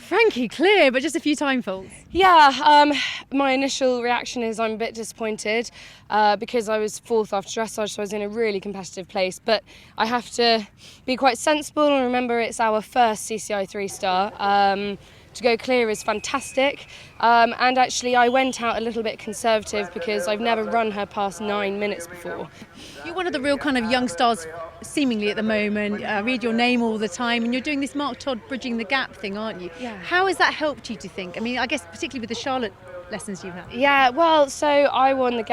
Frankie clear, but just a few time faults. Yeah, my initial reaction is I'm a bit disappointed because I was fourth after dressage, so I was in a really competitive place. But I have to be quite sensible and remember it's our first CCI 3-star. To go clear is fantastic. And actually I went out a little bit conservative because I've never run her past 9 minutes before. You're one of the real kind of young stars seemingly at the moment. I read your name all the time and you're doing this Mark Todd bridging the gap thing, aren't you? Yeah. How has that helped you, do you think? I mean, I guess particularly with the Charlotte lessons you've had. Yeah, well, so I won the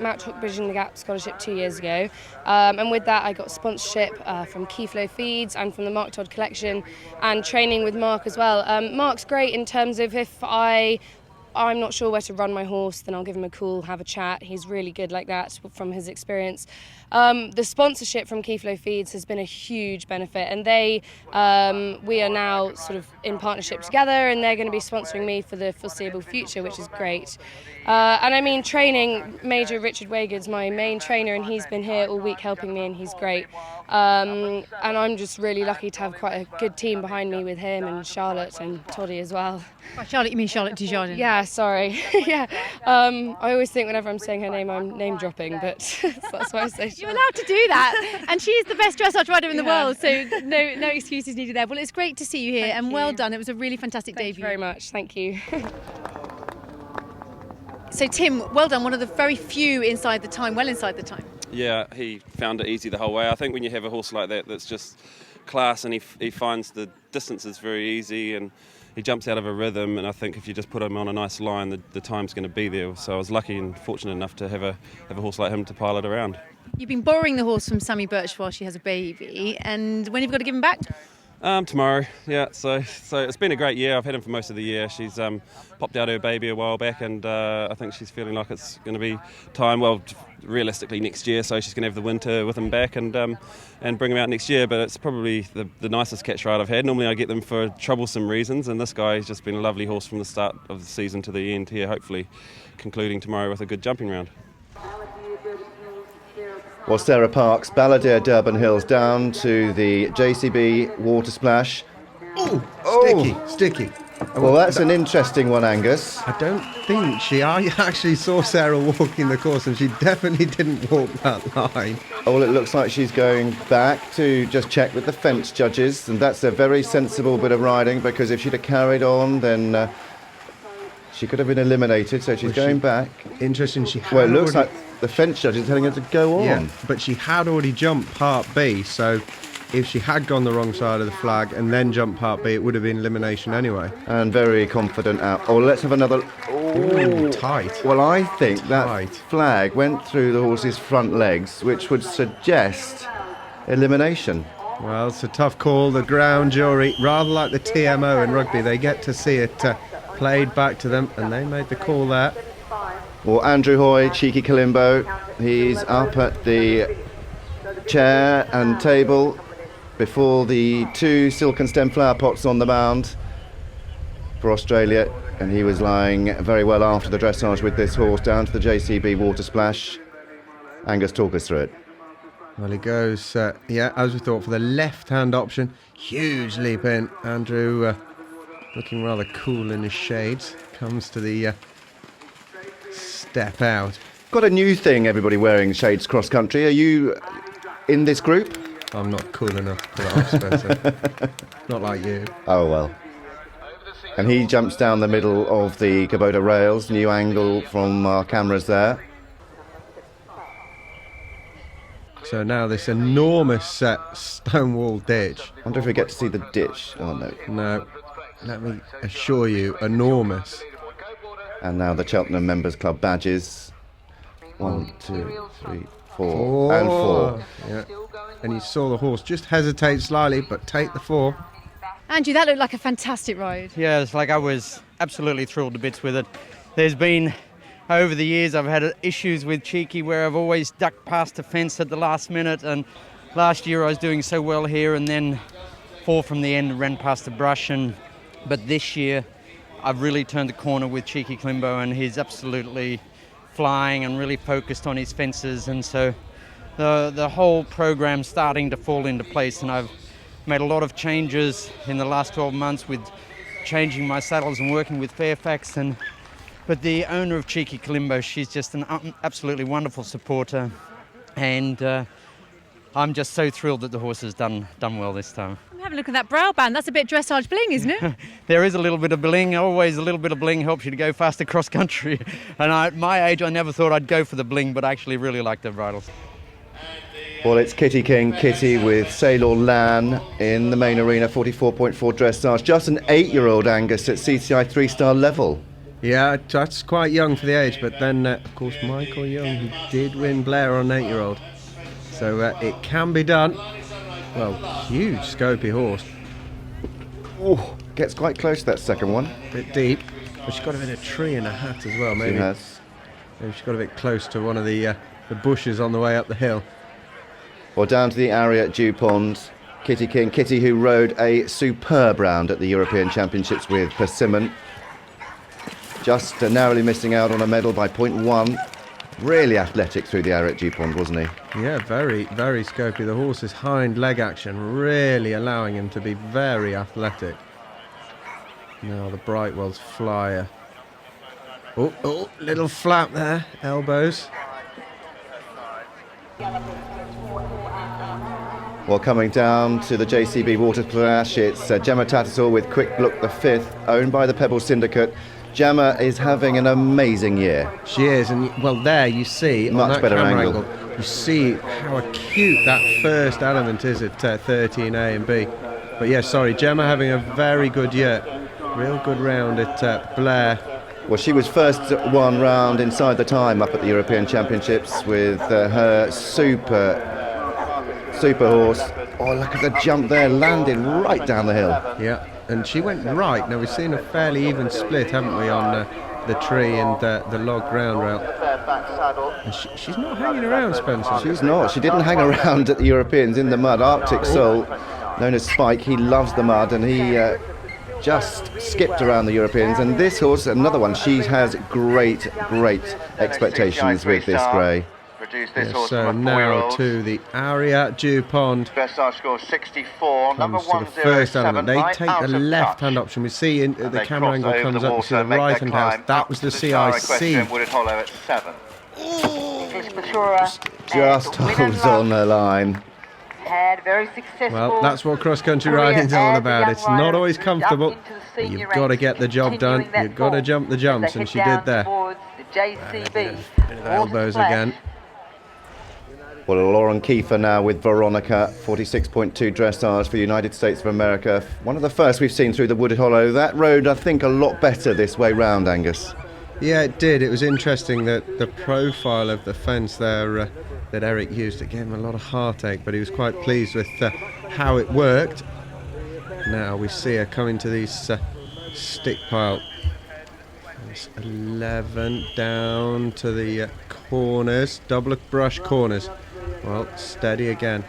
Mount Todd Bridging the Gap scholarship 2 years ago, and with that I got sponsorship from Keyflow Feeds and from the Mark Todd collection, and training with Mark as well. Mark's great in terms of if I'm not sure where to run my horse, then I'll give him a call, have a chat. He's really good like that from his experience. The sponsorship from Keyflow Feeds has been a huge benefit, and we are now sort of in partnership together, and they're going to be sponsoring me for the foreseeable future, which is great. And I mean, training, Major Richard Wagood's my main trainer, and he's been here all week helping me, and he's great. And I'm just really lucky to have quite a good team behind me with him and Charlotte and Toddy as well. By Charlotte, you mean Charlotte Dujardin? Yeah, sorry. Yeah. I always think whenever I'm saying her name, I'm name dropping, but that's why I say Charlotte. You're allowed to do that, and she's the best dressage rider in the world, so no excuses needed there. Well, it's great to see you here, and well done. It was a really fantastic debut. Thank you very much. Thank you. So Tim, well done. One of the very few inside the time. Yeah, he found it easy the whole way. I think when you have a horse like that that's just class, and he finds the distances very easy, and he jumps out of a rhythm, and I think if you just put him on a nice line, the time's going to be there. So I was lucky and fortunate enough to have a horse like him to pilot around. You've been borrowing the horse from Sammy Birch while she has a baby, and when have you got to give him back? Tomorrow, yeah. So it's been a great year. I've had him for most of the year. She's popped out her baby a while back, and I think she's feeling like it's going to be time. Well, realistically next year. So she's going to have the winter with him back and bring him out next year. But it's probably the nicest catch ride I've had. Normally I get them for troublesome reasons, and this guy has just been a lovely horse from the start of the season to the end here. Hopefully, concluding tomorrow with a good jumping round. Well, Sarah Parks, Balladeer Durban Hills down to the JCB water splash. Sticky. Well, that's an interesting one, Angus. I don't think I actually saw Sarah walking the course, and she definitely didn't walk that line. Oh, well, it looks like she's going back to just check with the fence judges, and that's a very sensible bit of riding, because if she'd have carried on, then she could have been eliminated, so she's going back. Interesting, Well, it looks like the fence judge is telling her to go on. Yeah, but she had already jumped Part B, so if she had gone the wrong side of the flag and then jumped Part B, it would have been elimination anyway. And very confident out. Oh, let's have another. Ooh, tight. Well, I think that flag went through the horse's front legs, which would suggest elimination. Well, it's a tough call. The ground jury, rather like the TMO in rugby, they get to see it played back to them, and they made the call there. Well, Andrew Hoy, Cheeky Kalimbo, he's up at the chair and table before the two silk and stem flower pots on the mound for Australia, and he was lying very well after the dressage with this horse down to the JCB water splash. Angus, talk us through it. Well, he goes, as we thought, for the left-hand option. Huge leap in. Andrew looking rather cool in his shades. Comes to the step out. Got a new thing, everybody wearing shades cross country. Are you in this group? I'm not cool enough for that, Spencer. Not like you. Oh, well. And he jumps down the middle of the Kubota rails. New angle from our cameras there. So now this enormous stone wall ditch. I wonder if we get to see the ditch. Oh, no. No. Let me assure you, enormous. And now the Cheltenham Members Club badges. 1, 2, 3, 4. And 4. Yeah. And you saw the horse just hesitate slightly, but take the 4. Andrew, that looked like a fantastic ride. Yeah, it's like I was absolutely thrilled to bits with it. There's been, over the years, I've had issues with Cheeky where I've always ducked past the fence at the last minute, and last year I was doing so well here and then 4 from the end and ran past the brush. But this year I've really turned the corner with Cheeky Klimbo, and he's absolutely flying and really focused on his fences, and so the whole program's starting to fall into place, and I've made a lot of changes in the last 12 months with changing my saddles and working with Fairfax. But the owner of Cheeky Kalimbo, she's just an absolutely wonderful supporter, and I'm just so thrilled that the horse has done well this time. Have a look at that brow band. That's a bit dressage bling, isn't it? There is a little bit of bling. Always a little bit of bling helps you to go faster cross country. And at my age, I never thought I'd go for the bling, but I actually really like the bridles. Well, it's Kitty King, Kitty with Sailor Lan in the main arena, 44.4 dressage. Just an 8-year-old Angus at CCI 3-star level. Yeah, that's quite young for the age, but then, of course, Michael Young, who did win Blair on an 8-year-old. So it can be done. Well, huge scopy horse. Oh, gets quite close to that second one. Bit deep, but she's got a bit of tree in her hat as well. Maybe, She has. maybe she's got a bit close to one of the bushes on the way up the hill. Well, down to the area at Dupont. Kitty King, Kitty who rode a superb round at the European Championships with Persimmon. Just narrowly missing out on a medal by 0.1. Really athletic through the area at Dupont, wasn't he? Yeah, very, very scopy. The horse's hind leg action really allowing him to be very athletic. Now the Brightwell's flyer. Oh, little flap there, elbows. Well, coming down to the JCB Water Splash, it's Gemma Tattersall with Quick Look the Fifth, owned by the Pebble Syndicate. Gemma is having an amazing year. She is, and well, there you see Much on that better camera angle. you see how acute that first element is at 13A and B. But yeah, sorry, Gemma having a very good year. Real good round at Blair. Well, she was first one round inside the time up at the European Championships with her super horse. Oh, look at the jump there, landed right down the hill. Yeah, and she went right. Now we've seen a fairly even split, haven't we, on the tree and the log ground rail. And she's not hanging around, Spencer. She's not. She didn't hang around at the Europeans in the mud. Arctic Soul, known as Spike, he loves the mud, and he just skipped around the Europeans. And this horse, another one, she has great expectations with this grey. Yes, so now to the area Dupont. Dressage score 64. Number Comes to the first element. They take the left-hand option. We see the camera angle comes up. We see the right-hand house. That was the CIC. Would it hollow at 7? Just holds on the line. Very successful. Well, that's what cross-country riding's all about. It's not always comfortable, but you've got to get the job done. You've got to jump the jumps, and she did there. Bit of elbows again. Well, Lauren Kiefer now with Veronica, 46.2 dressage for the United States of America. One of the first we've seen through the Wooded Hollow. That rode, I think, a lot better this way round, Angus. Yeah, it did. It was interesting that the profile of the fence there that Eric used, it gave him a lot of heartache, but he was quite pleased with how it worked. Now we see her coming to these stick pile. There's 11 down to the corners, double brush corners. Well, steady again.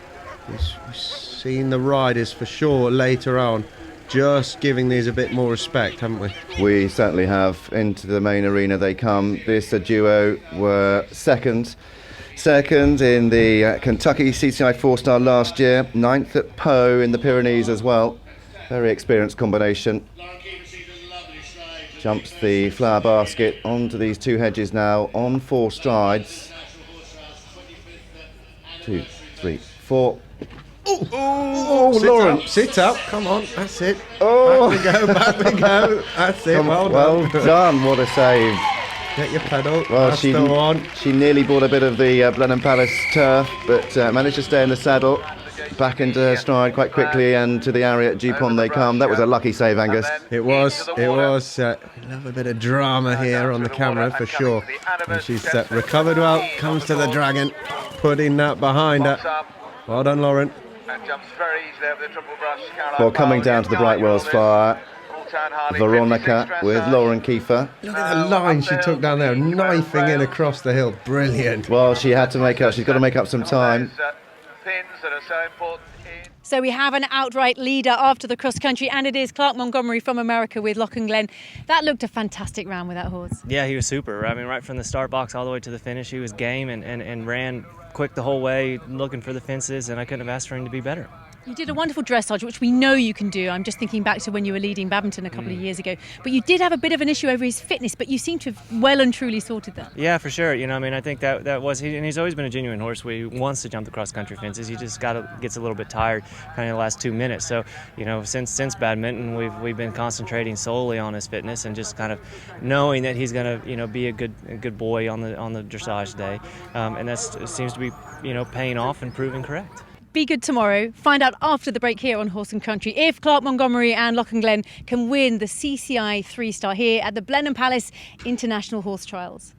We've seen the riders for sure later on just giving these a bit more respect, haven't we? We certainly have. Into the main arena they come. This duo were second in the Kentucky CCI 4-star last year, 9th at Pau in the Pyrenees as well. Very experienced combination. Jumps the flower basket onto these two hedges now on 4 strides. 2, 3, 4. Oh, Lauren. Sit up, come on, that's it. Oh. Back we go. That's it, Well done, what a save. Get your pedal, Well, that's the one. she nearly bought a bit of the Blenheim Palace turf, but managed to stay in the saddle. Back into her stride quite quickly, and to the area at Dupont they come. That was a lucky save, Angus. It was. Love a bit of drama here on the camera for sure. And she's recovered well, comes to the dragon, putting that behind her. Well done, Lauren. Well, coming down to the Brightwell's Fire, Veronica with Lauren Kiefer. Look at the line she took down there, knifing in across the hill. Brilliant. Well, she had to make up. She's got to make up some time. So we have an outright leader after the cross country, and it is Clark Montgomery from America with Loch and Glen. That looked a fantastic round with that horse. Yeah, he was super. I mean, right from the start box all the way to the finish, he was game and ran quick the whole way, looking for the fences, and I couldn't have asked for him to be better. You did a wonderful dressage, which we know you can do. I'm just thinking back to when you were leading badminton a couple of years ago. But you did have a bit of an issue over his fitness, but you seem to have well and truly sorted that. Yeah, for sure. I think that was, and he's always been a genuine horse. He wants to jump the cross-country fences. He just gets a little bit tired kind of the last 2 minutes. So, since badminton, we've been concentrating solely on his fitness and just kind of knowing that he's going to, be a good boy on the dressage day. And that seems to be, paying off and proving correct. Be good tomorrow. Find out after the break here on Horse and Country if Clark Montgomery and Lochenglen can win the CCI 3-star here at the Blenheim Palace International Horse Trials.